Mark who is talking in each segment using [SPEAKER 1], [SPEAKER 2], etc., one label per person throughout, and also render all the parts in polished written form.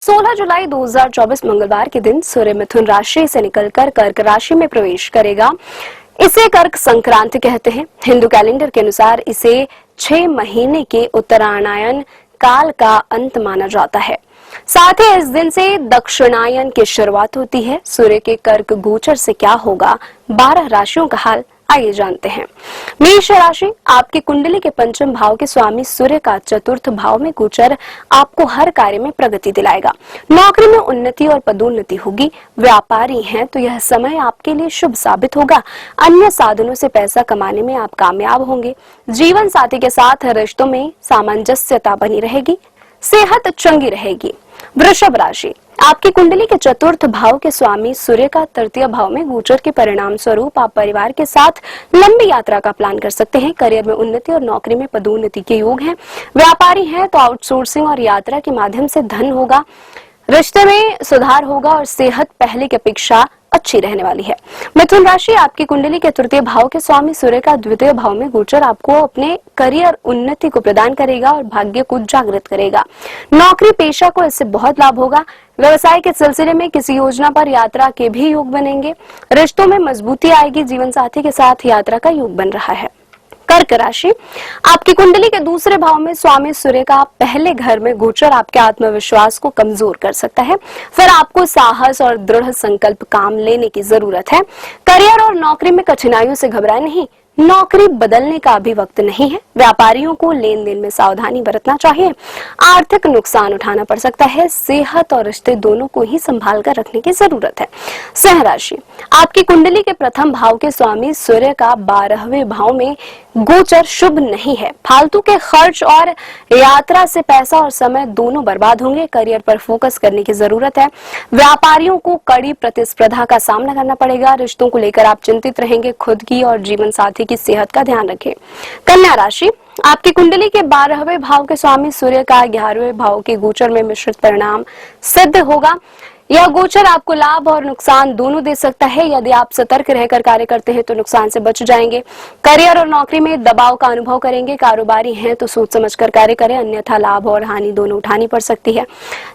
[SPEAKER 1] 16 जुलाई 2024 मंगलवार के दिन सूर्य मिथुन राशि से निकलकर कर्क राशि में प्रवेश करेगा। इसे कर्क संक्रांति कहते हैं। हिंदू कैलेंडर के अनुसार इसे 6 महीने के उत्तरायण काल का अंत माना जाता है। साथ ही इस दिन से दक्षिणायन की शुरुआत होती है। सूर्य के कर्क गोचर से क्या होगा, 12 राशियों का हाल आइए जानते हैं। मेष राशि, आपकी कुंडली के पंचम भाव के स्वामी सूर्य का चतुर्थ भाव में गोचर आपको हर कार्य में प्रगति दिलाएगा। नौकरी में उन्नति और पदोन्नति होगी। व्यापारी हैं तो यह समय आपके लिए शुभ साबित होगा। अन्य साधनों से पैसा कमाने में आप कामयाब होंगे। जीवन साथी के साथ रिश्तों में सामंजस्यता बनी रहेगी। सेहत चंगी रहेगी। वृषभ राशि, आपकी कुंडली के चतुर्थ भाव के स्वामी सूर्य का तृतीय भाव में गोचर के परिणाम स्वरूप आप परिवार के साथ लंबी यात्रा का प्लान कर सकते हैं। करियर में उन्नति और नौकरी में पदोन्नति के योग हैं। व्यापारी हैं तो आउटसोर्सिंग और यात्रा के माध्यम से धन होगा। रिश्ते में सुधार होगा और सेहत पहले की अपेक्षा अच्छी रहने वाली है। मिथुन राशि, आपकी कुंडली के तृतीय भाव के स्वामी सूर्य का द्वितीय भाव में गोचर आपको अपने करियर उन्नति को प्रदान करेगा और भाग्य को जागृत करेगा। नौकरी पेशा को इससे बहुत लाभ होगा। व्यवसाय के सिलसिले में किसी योजना पर यात्रा के भी योग बनेंगे। रिश्तों में मजबूती आएगी। जीवन साथी के साथ यात्रा का योग बन रहा है। कर्क राशि, आपकी कुंडली के दूसरे भाव में स्वामी सूर्य का पहले घर में गोचर आपके आत्मविश्वास को कमजोर कर सकता है। फिर आपको साहस और दृढ़ संकल्प काम लेने की जरूरत है। करियर और नौकरी में कठिनाइयों से घबराए नहीं। नौकरी बदलने का अभी वक्त नहीं है। व्यापारियों को लेन देन में सावधानी बरतना चाहिए। आर्थिक नुकसान उठाना पड़ सकता है। सेहत और रिश्ते दोनों को ही संभाल कर रखने की जरूरत है। सिंह राशि, आपकी कुंडली के प्रथम भाव के स्वामी सूर्य का 12वें भाव में गोचर शुभ नहीं है। फालतू के खर्च और यात्रा से पैसा और समय दोनों बर्बाद होंगे। करियर पर फोकस करने की जरूरत है। व्यापारियों को कड़ी प्रतिस्पर्धा का सामना करना पड़ेगा। रिश्तों को लेकर आप चिंतित रहेंगे। खुद की और जीवन साथी की सेहत का ध्यान रखें। कन्या राशि, आपकी कुंडली के 12वें भाव के स्वामी सूर्य का 11वें भाव के गोचर में मिश्रित परिणाम सिद्ध होगा। यह गोचर आपको लाभ और नुकसान दोनों दे सकता है। यदि आप सतर्क रहकर कार्य करते हैं तो नुकसान से बच जाएंगे। करियर और नौकरी में दबाव का अनुभव करेंगे। कारोबारी हैं तो सोच समझकर कार्य करें, अन्यथा लाभ और हानि दोनों उठानी पड़ सकती है।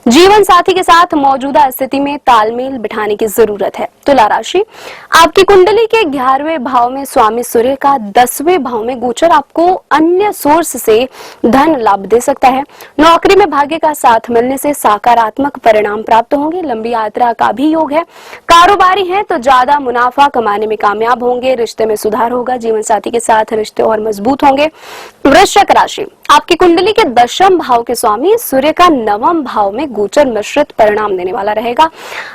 [SPEAKER 1] जीवन साथी के साथ मौजूदा स्थिति में तालमेल बिठाने की जरूरत है। तुला राशि, आपकी कुंडली के 11वें भाव में स्वामी सूर्य का 10वें भाव में गोचर आपको अन्य सोर्स से धन लाभ दे सकता है। नौकरी में भाग्य का साथ मिलने से सकारात्मक परिणाम प्राप्त होंगे। यात्रा का भी योग है। कारोबारी हैं तो ज्यादा मुनाफा कमाने में कामयाब होंगे। रिश्ते में सुधार होगा। जीवन साथी के साथ रिश्ते और मजबूत होंगे। वृश्चिक राशि, आपकी कुंडली के 10वें भाव के स्वामी सूर्य का 9वें भाव में गोचर मिश्रित परिणाम देने वाला रहेगा।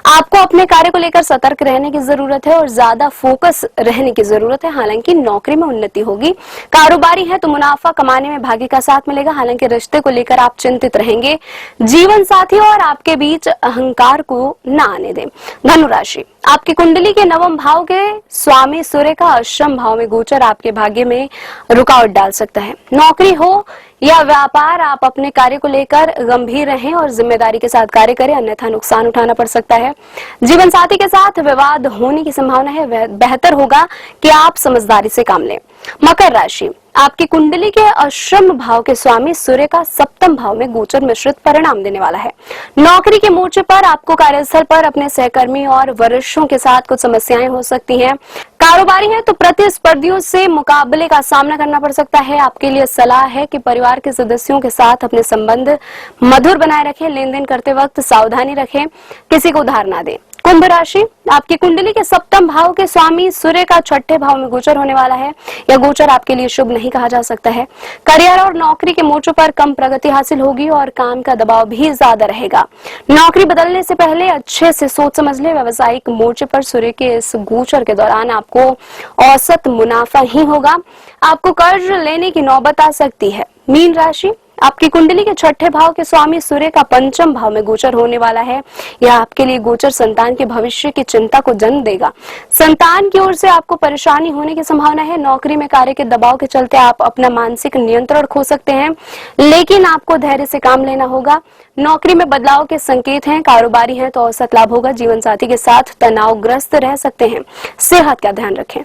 [SPEAKER 1] आपको अपने कार्य को लेकर सतर्क रहने की जरूरत है और ज्यादा फोकस रहने की जरूरत है। हालांकि नौकरी में उन्नति होगी। कारोबारी है तो मुनाफा कमाने में भाग्य का साथ मिलेगा। हालांकि रिश्ते को लेकर आप चिंतित रहेंगे। जीवन साथी और आपके बीच अहंकार को न आने दें। धनु राशि, आपकी कुंडली के 9वें भाव के स्वामी सूर्य का 8वें भाव में गोचर आपके भाग्य में रुकावट डाल सकता है। नौकरी हो या व्यापार, आप अपने कार्य को लेकर गंभीर रहें और जिम्मेदारी के साथ कार्य करें, अन्यथा नुकसान उठाना पड़ सकता है। जीवन साथी के साथ विवाद होने की संभावना है। बेहतर होगा कि आप समझदारी से काम लें। मकर राशि, आपकी कुंडली के 8वें भाव के स्वामी सूर्य का 7वें भाव में गोचर मिश्रित परिणाम देने वाला है। नौकरी के मोर्चे पर आपको कार्यस्थल पर अपने सहकर्मी और वरिष्ठों के साथ कुछ समस्याएं हो सकती हैं। कारोबारी हैं तो प्रतिस्पर्धियों से मुकाबले का सामना करना पड़ सकता है। आपके लिए सलाह है कि परिवार के सदस्यों के साथ अपने संबंध मधुर बनाए रखें। लेन देन करते वक्त सावधानी रखें, किसी को उधार ना दें। कुंभ राशि, आपकी कुंडली के 7वें भाव के स्वामी सूर्य का 6ठे भाव में गोचर होने वाला है। यह गोचर आपके लिए शुभ नहीं कहा जा सकता है। करियर और नौकरी के मोर्चों पर कम प्रगति हासिल होगी और काम का दबाव भी ज्यादा रहेगा। नौकरी बदलने से पहले अच्छे से सोच समझ ले। व्यावसायिक मोर्चे पर सूर्य के इस गोचर के दौरान आपको औसत मुनाफा ही होगा। आपको कर्ज लेने की नौबत आ सकती है। मीन राशि, आपकी कुंडली के 6ठे भाव के स्वामी सूर्य का 5वें भाव में गोचर होने वाला है। यह आपके लिए गोचर संतान के भविष्य की चिंता को जन्म देगा। संतान की ओर से आपको परेशानी होने की संभावना है। नौकरी में कार्य के दबाव के चलते आप अपना मानसिक नियंत्रण खो सकते हैं, लेकिन आपको धैर्य से काम लेना होगा। नौकरी में बदलाव के संकेत हैं। कारोबारी हैं तो औसत लाभ होगा। जीवन साथी के साथ तनावग्रस्त रह सकते हैं। सेहत का ध्यान रखें।